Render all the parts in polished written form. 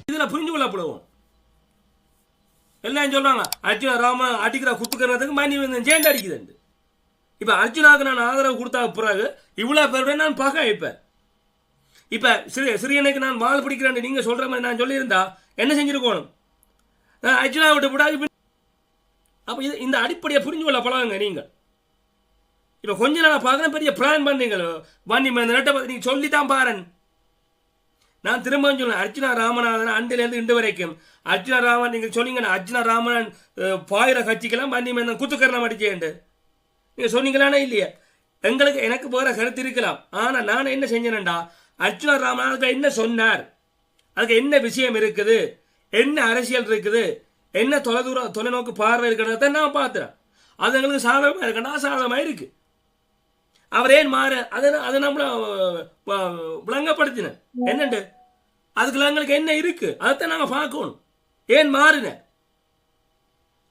இதில் புரிஞ்சு கொள்ளப்படுவோம். எல்லாம் சொல்றாங்க அர்ஜுனா ராம அடிக்கிற குத்துக்கிறதுக்கு மணி வந்து சேர்ந்து அடிக்குது. இப்போ அர்ஜுனாவுக்கு நான் ஆதரவு கொடுத்தா பிறகு இவ்வளோ பேருடைய நான் பார்க்க இப்போ சிறியனுக்கு நான் வால் பிடிக்கிறேன் நீங்கள் சொல்கிற மாதிரி நான் சொல்லியிருந்தா என்ன செஞ்சுருக்கணும்? நான் அர்ஜுனா விட்டு விடாது. அப்போ இந்த அடிப்படையை புரிஞ்சு கொள்ள பழகுங்க நீங்கள். இப்போ கொஞ்ச நாள் பார்க்குறேன் பெரிய பிளான் பண்ணீங்களோ வண்டி நட்டை பார்த்து நீங்கள் சொல்லி தான் பாருன். நான் திரும்ப சொல்லுவேன் அர்ஜுனா ராமநாதன் அண்டிலேருந்து இன்று வரைக்கும் அர்ஜுனா ராமன் நீங்கள் சொன்னீங்கன்னா அர்ஜுனா ராமன் பாயிர கட்சிக்கெல்லாம் வண்டி மேந்தன் குத்துக்கரணம் அடிச்சேன்ட்டு நீங்கள் சொன்னீங்களானே இல்லையா? எனக்கு போகிற கருத்து இருக்கலாம். ஆனால் நான் என்ன செஞ்சேன்டா அர்ஜுனா ராமநாதன் என்ன சொன்னார், அதுக்கு என்ன விஷயம் இருக்குது, என்ன அரசியல் இருக்குது, என்ன தொலைநோக்கு பார்வை இருக்கிறத நான் பார்த்துறேன். அது எங்களுக்கு சாதகமாக இருக்கா சாதகமாக இருக்கு. அவர் ஏன் மாற அதை நம்மள விளங்கப்படுத்தின என்னண்டு அதுக்குள்ள எங்களுக்கு என்ன இருக்கு அதைத்தான் நாங்கள் பார்க்கணும். ஏன் மாறின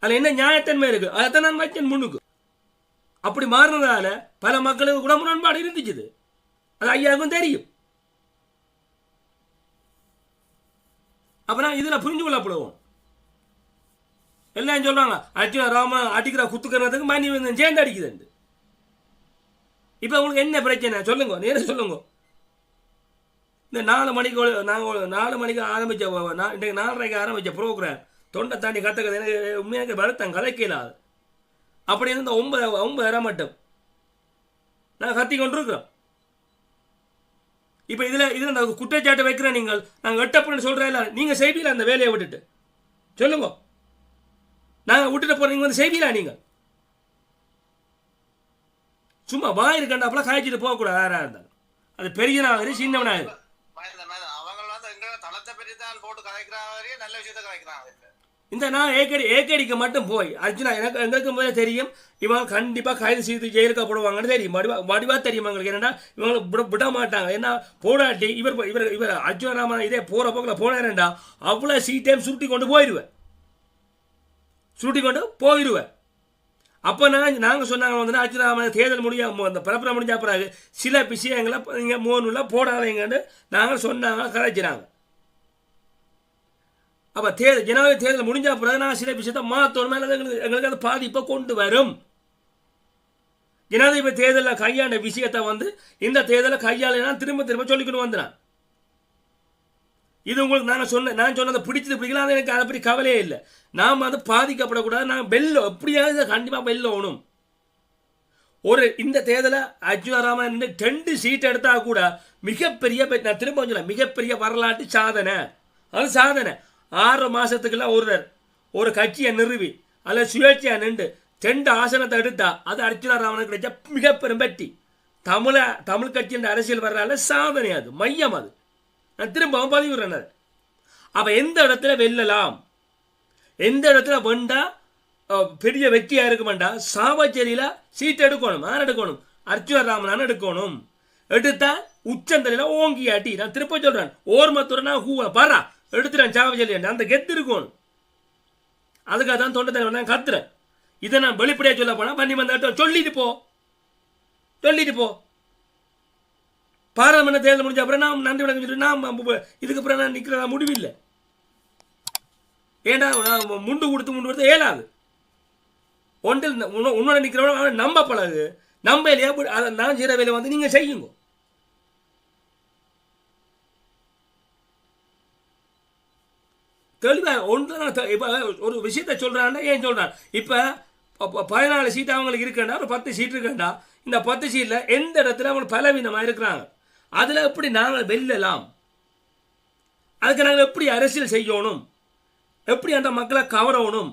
அதில் என்ன நியாயத்தன்மை இருக்கு அதைத்தான் நான் வச்சேன் முன்னுக்கு. அப்படி மாறினதால பல மக்களுக்கு கூட முரண்பாடு இருந்துச்சு. அது ஐயாவுக்கும் தெரியும். அப்பனா இதில் புரிஞ்சு கொள்ளப்படுவோம். எல்லாம் சொல்றாங்க அர்ஜுனா ராம அடிக்கிற குத்துக்கிறதுக்கு மணி வந்து சேர்ந்து அடிக்குது. இப்போ உங்களுக்கு என்ன பிரச்சனை சொல்லுங்க, நேர சொல்லுங்க. இந்த 4 மணிக்கு நாங்கள் 4 மணிக்கு ஆரம்பித்த இன்றைக்கு 4:30க்கு ஆரம்பித்த ப்ரோக்ராம் தொண்டை தாண்டி கற்றுக்கிறது எனக்கு உண்மையாக வருத்தம் கலைக்கலாது. அப்படி இருந்து 9:30 மட்டும் நாங்கள் கத்தி கொண்டிருக்கிறோம். இப்போ இதில் இந்த குற்றச்சாட்டை வைக்கிறேன். நாங்கள் வெட்டப்புன்னு சொல்கிறேன் இல்லை, நீங்கள் செய்வீங்களா அந்த வேலையை விட்டுட்டு சொல்லுங்க. நாங்கள் விட்டுட்டு போகிறோம், நீங்கள் வந்து செய்வீங்களா? நீங்கள் சும்மா வாய் இருக்கண்டாப்பெல்லாம் காய்ச்சிட்டு போகக்கூடாது. யாராக இருந்தாலும் அது பெரியனாக சின்னவனாக இந்த நான் ஏக்கடிக்கு மட்டும் போய் அர்ஜுனா எங்களுக்கு முதல்ல தெரியும் இவங்க கண்டிப்பாக கைது செய்து ஜெயிலுக்கு போடுவாங்கன்னு தெரியும். வடிவா தெரியும் எங்களுக்கு. என்னன்னா இவங்களை விட மாட்டாங்க. ஏன்னா போராட்டி இவர் அர்ஜுன ராமன் இதே போகிற போக்கில் போனாருண்டா அவ்வளோ சீட்டையும் சுருட்டி கொண்டு போயிடுவேன். அப்போ நாங்கள் சொன்னாங்க வந்து அர்ஜுனா தேர்தல் அந்த பரப்புரை முடிஞ்ச பிறகு சில விஷயங்களை நீங்கள் மோனில் போடாதீங்கன்னு நாங்கள் சொன்னாங்க, கலைச்சினாங்க. அப்போ ஜனாதிபதி தேர்தல் முடிஞ்ச பிறகு நான் சில விஷயத்தை மாற்றணும். மேலே எங்களுக்கு அது பாதிப்பை கொண்டு வரும். ஜனாதிபதி தேர்தலில் கையாண்ட விஷயத்தை வந்து இந்த தேர்தலை கையாள திரும்ப சொல்லிக்கணும் வந்தான். இது உங்களுக்கு நான் சொன்னதை பிடிச்சது பிடிக்கலாம், எனக்கு அதை பற்றி கவலையே இல்லை. நாம் அது பாதிக்கப்படக்கூடாது. நான் வெல்லும் எப்படியாவது கண்டிப்பாக வெல்லணும். இந்த தேர்தலை அர்ஜுனா ராமன் 2 சீட் எடுத்தா கூட மிகப்பெரிய, நான் திரும்ப சொல்ல மிகப்பெரிய வரலாற்று சாதனை. அது சாதனை. 6 மாதத்துக்குலாம் ஒரு கட்சியை நிறுவி அதில் சுயேட்சையாக நின்று 2 ஆசனத்தை எடுத்தா அது அர்ஜுனா ராமனுக்கு கிடைச்ச மிகப்பெரும் வெற்றி. தமிழ் கட்சியின் அரசியல் வர்றால சாதனை. அது மையம். அது நான் திரும்பவும் பதிவுறேன். அப்போ எந்த இடத்துல வெல்லலாம், எந்த இடத்துல வந்தா பெரிய வெற்றியாக இருக்குமெண்டா சாவச்சேரியில் சீட் எடுக்கணும். யார் எடுக்கணும்? அர்ஜுனா ராமன் எடுக்கணும். எடுத்தா உச்சந்தலையில் ஓங்கியாட்டி. நான் திருப்ப சொல்கிறேன், ஓர்மத்துறை நான் பாரா எடுத்துறேன் சாவச்சேரி அந்த கெத்து இருக்கணும். அதுக்காக தான் தொண்டை நான் கத்துறேன். இதை நான் வெளிப்படையாக சொல்ல போனால் பண்ணி வந்த சொல்லிட்டு போ. பாராளுமன்ற தேர்தல் முடிஞ்ச அப்புறம் நான் நன்றி வணக்கம் சொல்லிட்டு நான் இதுக்கப்புறம் நான் நிற்கிறதா முடிவில்லை. ஏன்னா நான் முண்டு கொடுத்து ஏலாது. ஒன்றில் உன்னோட நிற்கிறவங்க நம்ப பழகு. நம்ப இல்லையா அதை நான் செய்கிற வேலை வந்து நீங்கள் செய்யுங்க. தெளிவாக ஒன்று இப்போ ஒரு விஷயத்தை சொல்கிறான்னா ஏன் சொல்கிறான்? இப்போ 14 சீட்டு அவங்களுக்கு இருக்குன்னா ஒரு 10 சீட் இருக்குண்டா இந்த 10 சீட்டில் எந்த இடத்துல அவங்க பலவீனமாக இருக்கிறாங்க, அதில் எப்படி நாங்கள் வெல்லலாம், அதுக்கு நாங்கள் எப்படி அரசியல் செய்யணும், எப்படி அந்த மக்களை கவரணும்,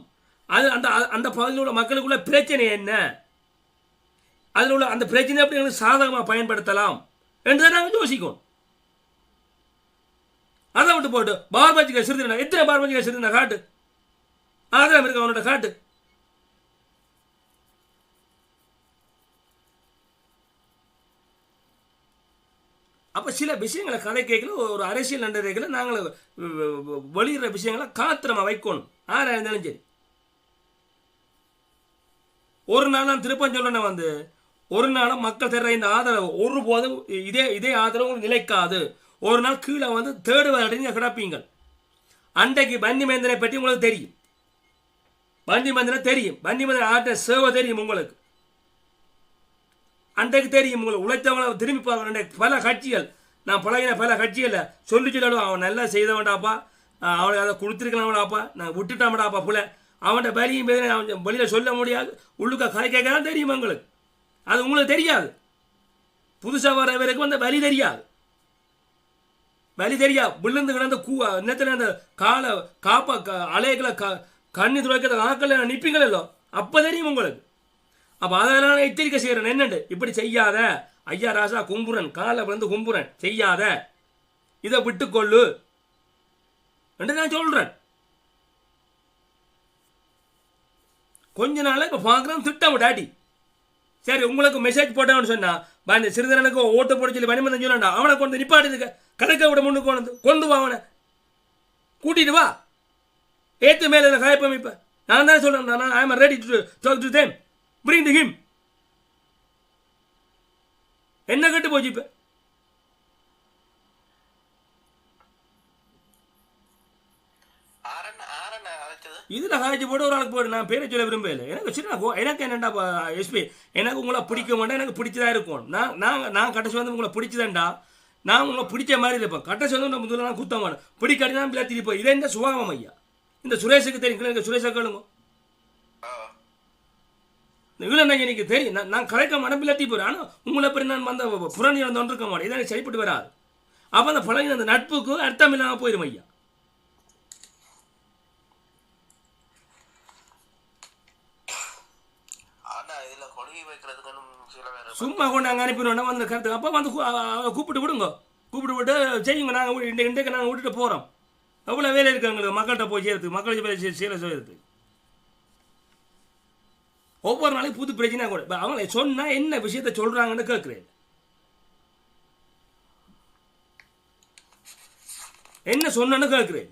அது அந்த பகுதியில் உள்ள மக்களுக்குள்ள பிரச்சனை என்ன, அதில் உள்ள அந்த பிரச்சனை எப்படி எங்களுக்கு சாதகமாக பயன்படுத்தலாம் என்று நாங்கள் யோசிக்கணும். அதை விட்டு போட்டு பார்பஜிகள் சிறுதினா எத்தனை பார்பஜிகள் சிறுதினா காட்டு, ஆதரவு இருக்கு அவனோட காட்டு. அப்போ சில விஷயங்களை கதை கேட்கல, ஒரு அரசியல் நன்றதைகளை நாங்கள் வெளியிடுற விஷயங்களை காத்திரமாக வைக்கணும். யாராக இருந்தாலும் சரி. ஒரு நாள் நான் திருப்பம் சொல்றேன் வந்து ஒரு நாளும் மக்கள் தர்ற இந்த ஆதரவு ஒருபோதும் இதே ஆதரவு நிலைக்காது. ஒரு நாள் கீழே வந்து தேடுவதடைஞ்சு கிடப்பீங்கள். அன்றைக்கு பன்னிமேந்திரனை பற்றி உங்களுக்கு தெரியும். பன்னிமேந்திரன் தெரியும், பன்னிமேந்திரன் ஆட்ட சேவை தெரியும் உங்களுக்கு. அன்றைக்கு தெரியும் உங்களுக்கு. உழைத்தவங்களை திரும்பி பார்க்கணும். பல கட்சிகள் நான் பழகின பல கட்சிகள் சொல்லி சொல்லிடுவோம், அவன் நல்லா செய்தவன்டாப்பா, அவனுக்கு அதை கொடுத்துருக்கலாம்டாப்பா, நான் விட்டுட்டாமடாப்பா புள்ள, அவன்கிட்ட வலியும் பேர் அவன் வெளியில் சொல்ல முடியாது, உள்ளுக்க கதை கேட்கலாம் தெரியும் உங்களுக்கு. அது உங்களுக்கு தெரியாது. புதுசாக வரவருக்கு அந்த வலி தெரியாது. வலி தெரியாது. விழுந்து கிடந்த நேரத்தில் அந்த காலை காப்பா அலைகளை கண்ணி துளைக்கிற ஆக்கள் நிற்பீங்களோ அப்போ தெரியும் உங்களுக்கு. அப்போ அதனால எச்சரிக்கை செய்கிறேன். என்னண்டு இப்படி செய்யாத ஐயா ராசா கும்புரன், காலை விழுந்து கும்புரன், செய்யாத, இதை விட்டுக்கொள்ளு என்று நான் சொல்கிறேன். கொஞ்ச நாள் இப்போ பார்க்குறோம் திட்டம் டாடி. சரி உங்களுக்கு மெசேஜ் போட்டவன்னு சொன்னா சிறுதரனுக்கு ஓட்டு போட சொல்லி பனிமந்தன் சொல்லா, அவனை கொண்டு நிப்பாட்டுதுக்க கணக்கை விட முன்னுக்கு கொண்டு வா, அவனை கூட்டிட்டு வா, ஏற்று மேலே காயப்பம். இப்போ நான் தான் சொல்கிறேன், I am ready to talk to them, bring to him. என்ன கட்டு போச்சு இப்போ? இதில் காய்ச்சி போட்டு ஒரு ஆளுக்கு போய்ட்டு நான் பேரை சொல்ல விரும்பல. எனக்கு சின்ன எனக்கு என்னண்டா எஸ்பி, எனக்கு உங்களை பிடிக்க மாட்டேன், எனக்கு பிடிச்சதா இருக்கும். நான் கடைசி வந்து உங்களை பிடிச்சதாண்டா, நான் உங்களை பிடிச்ச மாதிரி இருப்பேன். கடைசி வந்து முதல்ல நான் குத்த மாட்டேன், பிடிக்காட்டி தான் பிள்ளை திருப்போம். இதே இந்த சுபாவம் ஐயா. இந்த சுரேஷுக்கு தெரியும், எனக்கு சுரேஷை கேளுங்க. இவ்வளோ எனக்கு தெரியும், நான் கலைக்க மாட்டேன், பிள்ளை போகிறேன். ஆனால் உங்களை பற்றி நான் வந்த புறணி வந்து ஒன்றிருக்க மாட்டேன். இதை எனக்கு சரிப்பட்டு வராது. அப்போ அந்த பழகின அந்த நட்புக்கு அர்த்தம் இல்லாமல் போயிடும் ஐயா. சும்மா கொண்டு அங்கே அனுப்பிடுவோம் வந்து கருத்து. அப்போ வந்து கூப்பிட்டு விடுங்க, கூப்பிட்டு விட்டு செய்யுங்க. நாங்கள் இன்றைக்கு நாங்கள் விட்டுட்டு போகிறோம். எவ்வளோ வேலை இருக்குது எங்களுக்கு மக்கள்கிட்ட போய் சேர்த்து, மக்களுக்கு சேலை செய்யறது. ஒவ்வொரு நாளைக்கு புது பிரச்சனை கூட. இப்போ அவங்களை சொன்னால் என்ன விஷயத்த சொல்கிறாங்கன்னு கேட்குறேன். என்ன சொன்னு கேட்குறேன்.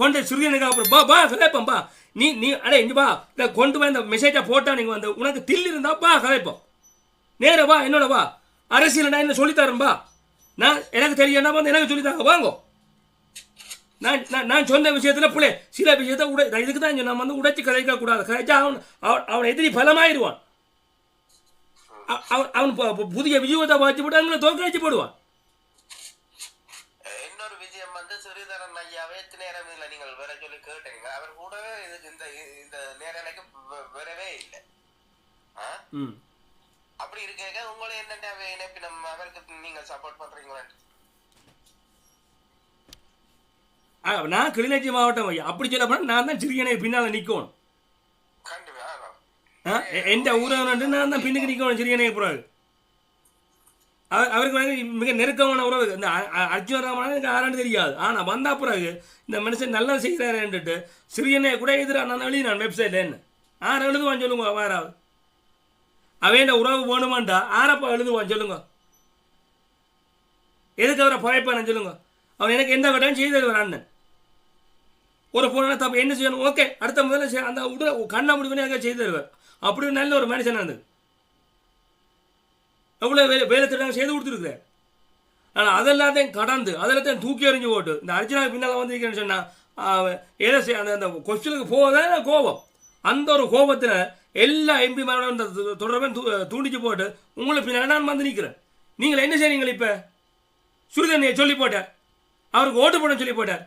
கொண்டு சிறுகனுக்கு அப்புறம் பா கலைப்போம், பா நீ அடே இங்கே பா, இல்லை கொண்டு போய் இந்த மெசேஜை போட்டால் நீங்கள் வந்து உனக்கு தில் இருந்தால் பா கலைப்போம். நேர வா, என்னோட வா, அரசியல்டா என்ன சொல்லித்தரேன்பா, நான் எனக்கு தெரியண்டா வந்து எனக்கு சொல்லித்தாங்க வாங்கோ. நான் சொன்ன விஷயத்தில் பிள்ளை சில விஷயத்த இதுக்கு தான் நம்ம வந்து உடைச்சி கதைக்கக்கூடாது. கதைச்சா அவன் எதிரி பலமாயிடுவான். அவன் புதிய விஜயத்தை வாய்ச்சி போட்டு அவங்களை தோக்கடிச்சு போடுவான். இன்னொரு விஜயம் வந்து சிறிதரன் ஐயாவே நேரம் இல்லை, நீங்கள் வேற சொல்லி கேட்டீங்க, அவர் கூடவே இந்த நேரலைக்கு வரவே இல்லை. அப்படி இருக்க உங்களை என்ன இணைப்பினம் அவருக்கு நீங்க சப்போர்ட் பண்றீங்களா? நான் கிளிநொச்சி மாவட்டம் ஐயா. அப்படி சொல்ல போனா நான் தான் சிறியனை பின்னால நிற்கணும். எந்த ஊரவன் நான் தான் பின்னுக்கு நிற்கணும் சிறியனை புறாது. அவருக்கு வந்து மிக நெருக்கமான உறவு. இந்த அர்ஜுன ராமன் எனக்கு ஆராண்டு தெரியாது. ஆனால் வந்தா பிறகு இந்த மனுஷன் நல்லா செய்கிறாருன்ட்டு சிறியனை கூட எதிராக நான் எழுதினான் வெப்சைட்ல. என்ன ஆறு எழுதுவான் சொல்லுங்க, வேறாவது அவன் உறவு வேணுமாண்டா ஆரப்பா எழுதுவான் சொல்லுங்க. எதுக்கு அவரை பழைப்பானு சொல்லுங்க. அவன் எனக்கு எந்த கட்டாயம் செய்தது ஒரு அண்ணன் ஒரு பொண்ணு தப்பு என்ன செய்யணும், ஓகே அடுத்த முதல்ல அந்த உடல் கண்ணை முடிவு எங்கே செய்து தருவார். அப்படி நல்ல ஒரு மனுஷன் இருந்தது. எவ்வளோ வேலை திட்டம் செய்து கொடுத்துருக்குறேன். ஆனால் அதெல்லாத்தையும் கடந்து அதெல்லாத்தையும் தூக்கி எறிஞ்சு போட்டு இந்த அர்ஜுனாவுக்கு பின்னால் வந்திருக்கேன்னு சொன்னால் ஏதோ அந்த கொஸ்டினுக்கு போவதான் கோபம். அந்த ஒரு கோபத்தில் எல்லா எம்பி மேலும் இந்த தொடர்பை தூண்டிச்சு போட்டு உங்களை பின்னால் நான் வந்து நிற்கிறேன். நீங்கள் என்ன செய்றீங்களா? இப்போ சுடுதண்ணியை சொல்லி போட்டார், அவருக்கு ஓட்டு போட சொல்லி போட்டார்.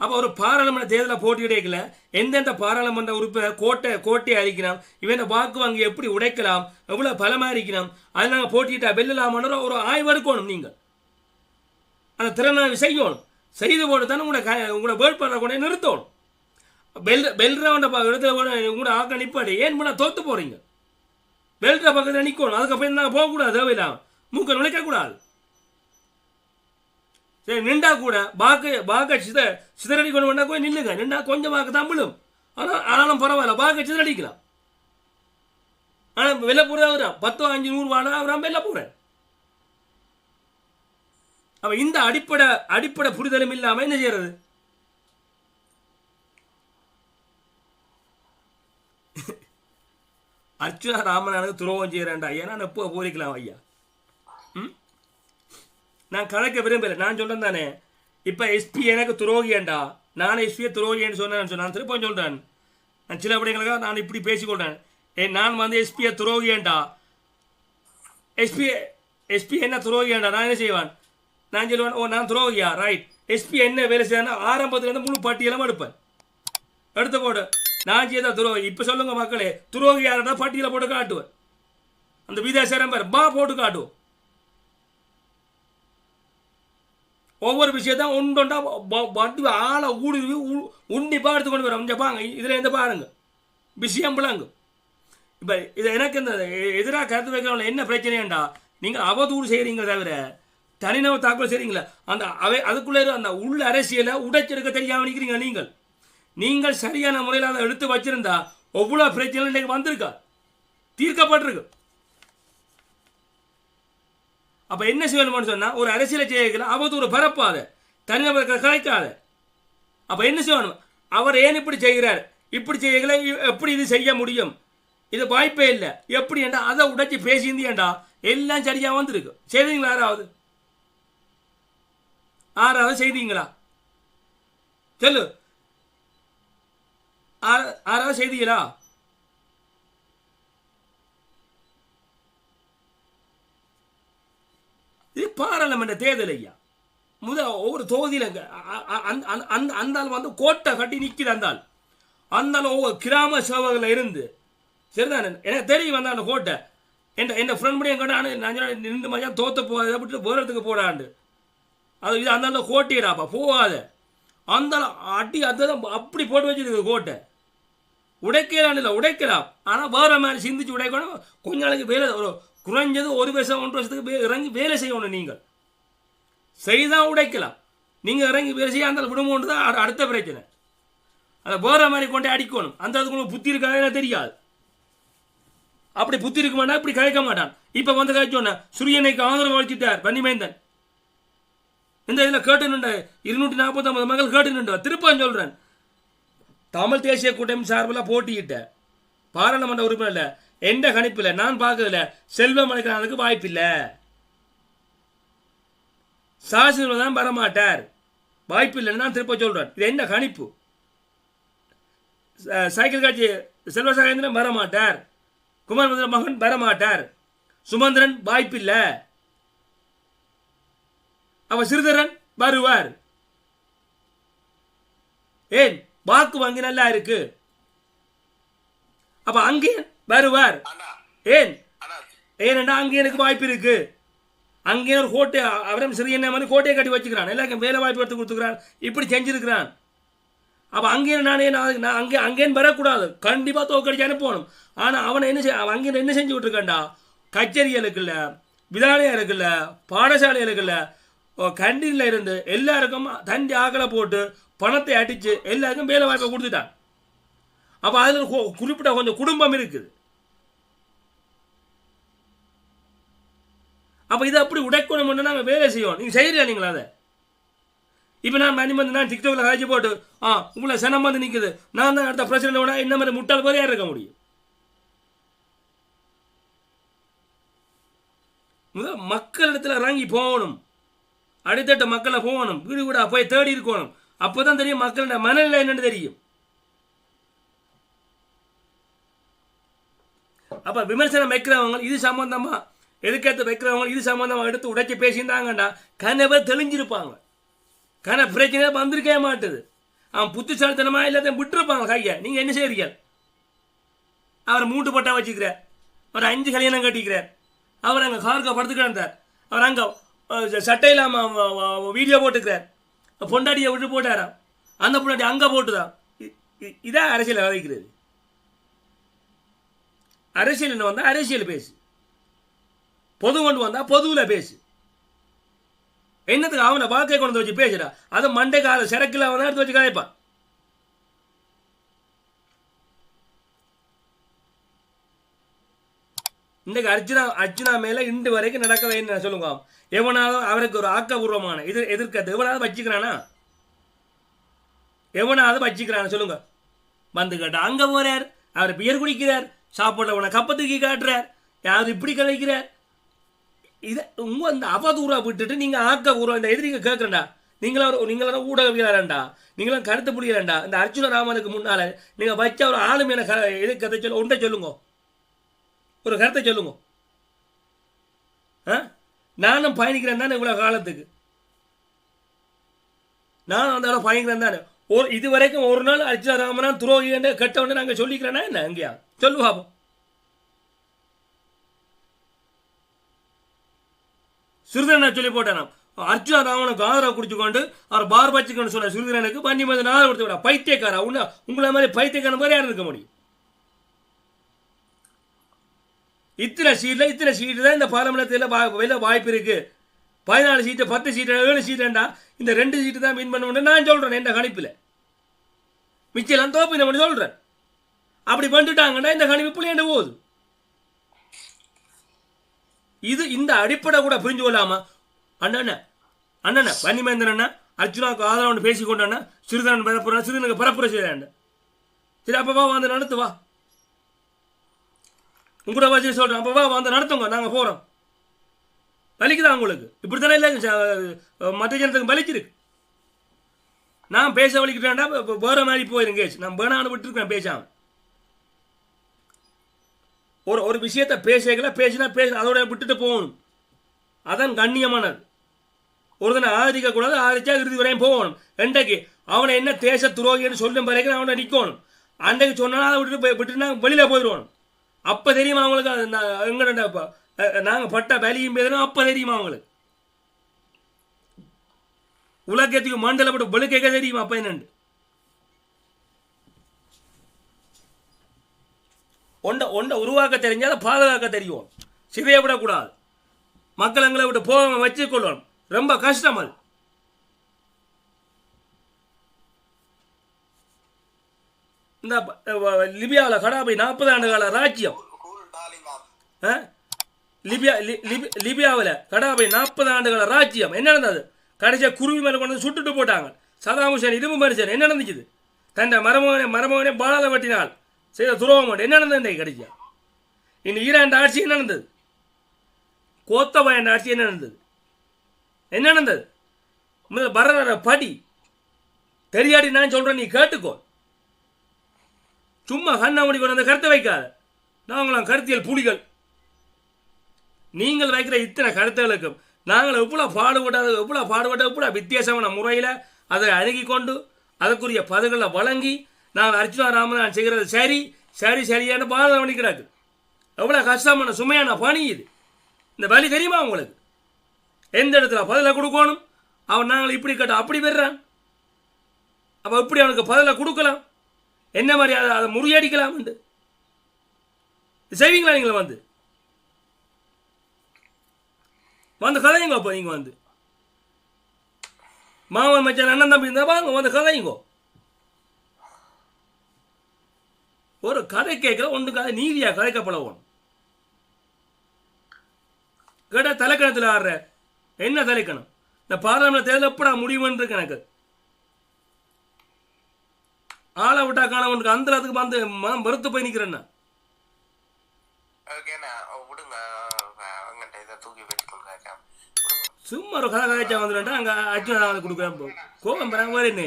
அப்போ ஒரு பாராளுமன்ற தேர்தலில் போட்டியிடல எந்தெந்த பாராளுமன்ற உறுப்பினர் கோட்டையை அழிக்கலாம், இவன் வாக்கு வாங்கி எப்படி உடைக்கலாம், எவ்வளோ பலமாக இருக்கணும், அது நாங்கள் போட்டியிட்டா வெல்லலாமன்ற ஒரு ஆய்வு எடுக்கணும். நீங்கள் அந்த திறனாய்வு செய்யணும். செய்து போட்டு தானே உங்களோட வேட்பாளரை கொண்டே நிறுத்தணும். பெல்ட்ரவண்ட இடத்துல உங்களோட ஆக்க நிப்பாடி ஏன் பண்ண தோற்று போகிறீங்க. பெல்ட்ர பக்கத்தில் நிற்கணும். அதுக்கப்புறம் நாங்கள் போகக்கூடாது, தேவையில்லாம மூக்க நுழைக்கக்கூடாது. சரி நின்றா கூட பாக்க சிதறடி கொண்டு வந்தா போய் நில்லுங்க. நின்றா கொஞ்சம் வாக்கு தான் விழும். ஆனாலும் பரவாயில்ல, பாக்க சிதறடிக்கலாம். ஆனால் வெளில போகிறதா 10 5 100 வாடா அவரான் வெளில போகிறேன். அப்போ இந்த அடிப்படை புரிதலும் இல்லாமல் என்ன செய்யறது? அர்ச்சுனா ராமநாதனுக்கு துரோகம் செய்கிறேன்டா ஐயா, நான் எப்போ போரிக்கலாம் ஐயா. நான் கலைக்க விரும்பலை. நான் சொல்கிறேன் தானே, இப்போ எஸ்பி எனக்கு துரோகியண்டா, நான் எஸ்பியை துரோகின்னு சொன்னேன். நான் திரும்ப சொல்கிறேன், நான் சில விடயங்களுக்காக நான் இப்படி பேசிக்கொள்கிறேன். நான் வந்து எஸ்பியை துரோகியண்டா, எஸ்பி என்ன துரோகியாண்டா, நான் என்ன செய்வேன்? நான் சொல்லுவேன், ஓ நான் துரோகியா, ரைட். எஸ்பி என்ன வேலை செய்யணும் ஆரம்பத்துலேருந்து முழு பட்டியலும் எடுப்பேன். எடுத்து போடு, நான் செய்த துரோகி. இப்போ சொல்லுங்க மக்களே, துரோகி யாருன்னா பட்டியலை போட்டு காட்டுவேன். அந்த விதேசரம் பேர் பா போட்டு காட்டுவோம். ஒவ்வொரு விஷயத்தான் ஒன்றொண்டா வட்டி ஆளை ஊடுருவி உன்னிப்பாக எடுத்துக்கொண்டு வரோம். இங்கே பாருங்க, இதில் எந்த பாருங்க விஷயம் பிள்ளைங்க. இப்போ இதை எனக்கு இந்த எதிராக கருத்து வைக்கிறவங்க என்ன பிரச்சனையாண்டா, நீங்கள் அவதூறு செய்கிறீங்க தவிர தனிநபர் தாக்குதல் செய்கிறீங்களா, அந்த அதுக்குள்ளே அந்த உள்ள அரசியலை உடைச்செடுக்க தெரியாமல் நிற்கிறீங்க. நீங்கள் சரியான முறையில் அதை எடுத்து வச்சிருந்தா எவ்வளோ பிரச்சனை இன்றைக்கு வந்திருக்கா, தீர்க்கப்பட்டிருக்கு. அப்போ என்ன செய்யணும்னு சொன்னால், ஒரு அரசியலை செய்யல அவதூறு பரப்பாத, தனிநபர் கலைக்காத. அப்போ என்ன செய்யணும், அவர் ஏன் இப்படி செய்கிறார், இப்படி செய்யல, எப்படி இது செய்ய முடியும், இது வாய்ப்பே இல்லை, எப்படி ஏண்டா அதை உடைச்சி பேசியிருந்தேன்டா எல்லாம் சரியாக வந்திருக்கு. செய்தீங்களா ஆறாவது செய்தீங்களா சொல்லு, ஆறாவது செய்தீங்களா? இது பாராளுமன்ற தேர்தல் ஐயா. ஒவ்வொரு தொகுதியில் அந்த வந்து கோட்டை கட்டி நிற்கிது. அந்த ஒவ்வொரு கிராம சேவகில் இருந்து சரிதானே, எனக்கு தெரியும் வந்தா அந்த கோட்டை. என் ஃப்ரெண்ட் முடியும் கேட்டான், நான் நின்று மதியம் தோற்று போகாத அப்படின்ட்டு வேறு இடத்துக்கு போடாண்டு. அது இது அந்த கோட்டையிடாப்பா போகாத, அந்த அடி அதுதான் அப்படி போட்டு வச்சுருக்கு கோட்டை. உடைக்கலாம் இல்லை, உடைக்கலாம், ஆனால் வேறு மாதிரி சிந்திச்சு உடைக்கணும். கொஞ்ச நாளைக்கு வேலை, ஒரு குறைஞ்சது 1 வருஷம் 1 வருஷத்துக்கு இறங்கி வேலை செய்யணும். நீங்கள் செய்தால் உடைக்கலாம், நீங்கள் இறங்கி வேலை செய்ய அந்த விடுமோன்று தான் அடுத்த பிரச்சனை. அதை வேறு மாதிரி கொண்டே அடிக்கணும். அந்த அதுக்கு புத்தி இருக்காது தெரியாது. அப்படி புத்தி இருக்க மாட்டான், இப்படி கழிக்க மாட்டான். இப்போ வந்து கழிச்சோன்னா சூரியனைக்கு ஆதரவு வச்சுட்டார் வன்னிமைந்தன். இந்த இதில் கேட்டுனுண்ட 249 மகள் கேட்டுனுண்டா. திருப்பம் சொல்கிறேன், தமிழ் தேசிய கூட்டமைப்பு சார்பில் போட்டியிட்ட பாராளுமன்ற உறுப்பினர் எந்த கணிப்பில் நான் பார்க்கறதுல செல்வம் அளிக்கிறதுக்கு வாய்ப்பில்லை. சாசனம் தான் வரமாட்டார், வாய்ப்பில்லைன்னு நான் திருப்ப சொல்கிறேன். இது என்ன கணிப்பு? சைக்கிள் காட்சி செல்வ சகேந்திரன் வரமாட்டார், குமார் மகன் வரமாட்டார், சுமந்திரன் வாய்ப்பில்லை, அவ சிறுதரன் வருவார். ஏன் வாக்கு வங்கி நல்லா இருக்கு, அப்ப அங்கே வருவார். ஏன் ஏனென்றா அங்கே எனக்கு வாய்ப்பு இருக்கு. அங்கே ஒரு கோட்டை அவரும் சிறிய மாதிரி கோட்டையை கட்டி வச்சுக்கிறான், எல்லாருக்கும் வேலை வாய்ப்பு எடுத்து கொடுத்துக்கிறான், இப்படி செஞ்சிருக்கிறான். அப்போ அங்கே நான் அங்கேன்னு வரக்கூடாது, கண்டிப்பாக தோக்கடிச்சு அனுப்பணும். ஆனால் அவனை அவன் அங்கே என்ன செஞ்சு விட்டுருக்கான்டா, கச்சேரிகளுக்குல்ல, விதாலயங்களுக்குல்ல, பாடசாலைகளுக்குல்ல, கண்டினில் இருந்து எல்லாருக்கும் தண்டி ஆக்களை போட்டு பணத்தை அடித்து எல்லாருக்கும் வேலை வாய்ப்பை கொடுத்துட்டான். அப்போ அதில் குறிப்பிட்ட கொஞ்சம் குடும்பம் இருக்குது. அப்போ இதை அப்படி உடைக்கணும்னு நாங்கள் வேலை செய்வோம். நீங்கள் செய்யறியா நீங்களா அதை? இப்போ நான் மணி வந்து நான் டிக்டாக்ல காய்ச்சி போட்டு உங்களை சனம் வந்து நிற்குது, நான் தான் அடுத்த பிரசிடண்டோட இந்த மாதிரி முட்டாள் போதே இருக்க முடியும். முதல் மக்களிடத்தில் இறங்கி போகணும், அடித்தட்ட மக்களை போகணும், வீடு வீடா போய் தேடி இருக்கணும். அப்போ தான் தெரியும் மக்களோட மனநிலை என்னன்னு தெரியும். அப்போ விமர்சனம் வைக்கிறவங்க இது சம்பந்தமா, எதுக்கேற்று வைக்கிறவங்க இது சம்பந்தமா எடுத்து உடைச்சி பேசியிருந்தாங்கண்டா கனவே தெளிஞ்சிருப்பாங்க. பிரச்சனை வந்திருக்கவே மாட்டுது. அவன் புத்திசாலித்தனமாக எல்லாத்தையும் விட்டுருப்பாங்க கையை. நீங்கள் என்ன செய்கிறீங்க? அவர் 3 பட்டா வச்சுக்கிறார், அவர் 5 கல்யாணம் கட்டிக்கிறார், அவர் அங்கே கார்க்க படுத்துக்கிறார், அவர் அங்கே சட்டையில் வீடியோ போட்டுக்கிறார், பொண்டாட்டியை விட்டு போட்டாராம், அந்த பொண்டாட்டி அங்கே போட்டுதான். இதான் அரசியல் விதைக்கிறது. அரசியல் வந்தால் அரசியல் பேசு, பொது கொண்டு வந்தால் பொதுவில் பேசு. என்னத்துக்கு அவனை வாழ்க்கை கொண்டு வச்சு பேசுறா? அதை மண்டை கால சிறக்கில் அவன் எடுத்து வச்சு கதைப்பான். இன்றைக்கு அர்ச்சனா மேல இன்று வரைக்கும் நடக்கவே என்ன சொல்லுங்க. எவனாவது அவருக்கு ஒரு ஆக்கபூர்வமான எதிர்க்கிறது எவனாவது வச்சுக்கிறானா? எவனாவது வச்சுக்கிறான்னு சொல்லுங்க. வந்து கேட்டா அங்க போறார், அவர் பியர் குடிக்கிறார், சாப்பாடு உன கப்பத்துக்கு காட்டுறார், யாரும் இப்படி கதைக்கிறார். இதை உங்க அந்த அவதூறா விட்டுட்டு நீங்க ஆக்கபூர்வம் இந்த எதிரிங்க கேட்கறா, நீங்களும் ஊடகவியலாளண்டா, நீங்களும் கருத்து புரியலண்டா. இந்த அர்ஜுன ராமனுக்கு முன்னால் நீங்கள் வச்ச ஒரு ஆளுமையான இது கதை சொல்ல ஒன்றை சொல்லுங்க, ஒரு கருத்தை சொல்லுங்க. நானும் பயணிக்கிறேன் தானே இவ்வளோ காலத்துக்கு, நானும் அந்த அளவு பயணிக்கிறேன் தானே. இது வரைக்கும் ஒரு நாள் அர்ஜுன ராமனா துரோகி கெட்டவன்னு நாங்கள் சொல்லிக்கிறேன்னா என்ன? எங்கேயா சொல்லுவாப்போம். சிறுதனை சொல்லி போட்டேன், அர்ஜுன ராமனுக்கு ஆதரவு குடிச்சுக்கொண்டு அவர் பார் பச்சுக்கன்னு சொன்ன சிறுதனுக்கு பண்ணி மதி ஆதரவு கொடுத்து விட. பைத்தியக்காரா உங்களை மாதிரி பைத்தியக்கார மாதிரி யாரும் இருக்க முடியும்? இத்தனை சீட்டு தான் இந்த பார்லிமெண்ட்டில் வெளில வாய்ப்பு இருக்கு. 14 சீட்டு, 10 சீட்டு, 7 சீட்டுண்டா இந்த 2 சீட்டு தான் வின் பண்ண முடியும் நான் சொல்றேன். எந்த கணிப்பில் மிச்சம் தோப்பு இந்த மாதிரி சொல்றேன். அப்படி பண்ணிட்டாங்கன்னா இந்த கணிப்பு புள்ளியாண்டு போகுது. இது இந்த அடிப்படை கூட புரிஞ்சு கொள்ளாமா? அண்ணன் வன்னிமேந்திரன் அர்ஜுனாவுக்கு ஆதரவு பேசிக்கொண்டான்னா சிறுதன் பரப்புற சிறுதனுக்கு பரப்புரை செய்யறாண்ட. சரி அப்பவா வந்து நடத்துவா, உங்களோட வச்சு சொல்றேன். அப்பவா வந்து நடத்துங்க, நாங்க போறோம். வலிக்குதா உங்களுக்கு? இப்படித்தானே இல்லை மற்ற ஜனத்துக்கு வலிச்சிருக்கு. நான் பேச வலிக்கிட்டேன்டா வேற மாதிரி போயிருங்க. நான் வேணான்னு விட்டுருக்கேன் பேசாம. ஒரு விஷயத்தை பேசினா அதோட விட்டுட்டு போகணும். அதான் கண்ணியமானது. ஒரு தினம் ஆதரிக்க கூடாது, ஆதரிச்சா இறுதி வரையும் போகணும். ரெண்டைக்கு அவனை என்ன தேச துரோகின்னு சொல்லும் வரைக்கும் அவனை நிற்கணும். அன்றைக்கு சொன்னா அதை விட்டுட்டு நாங்கள் வெளியில போயிடுவோம். அப்போ தெரியுமா அவங்களுக்கு எங்கடா நாங்கள் பட்ட வேலையும் பேசுறோம். அப்போ தெரியுமா அவங்களுக்கு உலகத்துக்கு மண்டல போட்டு வெளுக்க தெரியுமா அப்போ என்னண்டு? ஒன்றை உருவாக்க தெரிஞ்சால் அதை பாதுகாக்க தெரியும். சிதைய விடக்கூடாது. மக்கள் எங்களை விட்டு போக வச்சுக்கொள்ளணும். ரொம்ப கஷ்டம் அது. இந்த லிபியாவில் கடாபி 40 ஆண்டு கால ராஜ்யம். லிபியாவில் கடாபி 40 ஆண்டுகால ராஜ்யம் என்ன நடந்தது? கடைசியாக குருவி மேலே கொண்டு வந்து சுட்டுட்டு போட்டாங்க. சதாம் ஹுசேன் இரும்பு மனுஷன் என்ன நடந்துச்சு? தன் மருமகனே பாலாத வெட்டினால் செய்த துரோகம் என்ன நடந்தது? கடைசியா இந்த ஈரான் ஆட்சி என்ன நடந்தது? கோத்தபாயன் ஆட்சி என்ன நடந்தது? என்ன நடந்தது? வர படி தெரியாடி நான் சொல்றேன், நீ கேட்டுக்கோ. சும்மா கண்ணாமணி கொண்டு அந்த கருத்தை வைக்காத. நாங்களாம் கருத்தியல் புலிகள். நீங்கள் வைக்கிற இத்தனை கருத்துகளுக்கும் நாங்கள் எவ்வளோ பாடுபட்ட வித்தியாசமான முறையில் அதை அணுகி கொண்டு அதற்குரிய பதவிகளை வழங்கி நாங்கள் அர்ஜுனா ராமன் செய்கிறது சரியான பாதம் பண்ணி கிடக்கு. எவ்வளோ கஷ்டமான சுமையான பணி இது. இந்த வழி தெரியுமா உங்களுக்கு? எந்த இடத்துல பதிலை கொடுக்கணும்? அவன் நாங்கள் இப்படி கேட்ட அப்படி பெறான். அப்போ இப்படி அவனுக்கு பதிலை கொடுக்கலாம், என்ன மாதிரி அதை முறியடிக்கலாம் செய்வீங்களா? நீங்கள வந்து கதையுங்க. அப்போ நீங்கள் வந்து மாமன் மச்சான் அண்ணன் தம்பி இருந்தால் வாங்க வந்து கதையுங்கோ. ஒரு கதை கேட்க ஒன்று கதை நீதியாக கதைக்கப்படணும். கேட்டால் தலைக்கணத்தில் ஆடுற என்ன தலைக்கணும்? இந்த பார்லிமெண்ட் தேர்தல் எப்படா முடிவுன்னு இருக்கு எனக்கு. ஆளை விட்டா காண உனக்கு அந்த அதுக்கு வந்து மனம் வெறுத்து போய் நிற்கிறேன்னா சும்மா ஒரு கதை கதைச்சா வந்துட்டா அங்கே அர்ஜுனா கொடுக்குறேன் கோபம் பெறாங்க. வேறு என்ன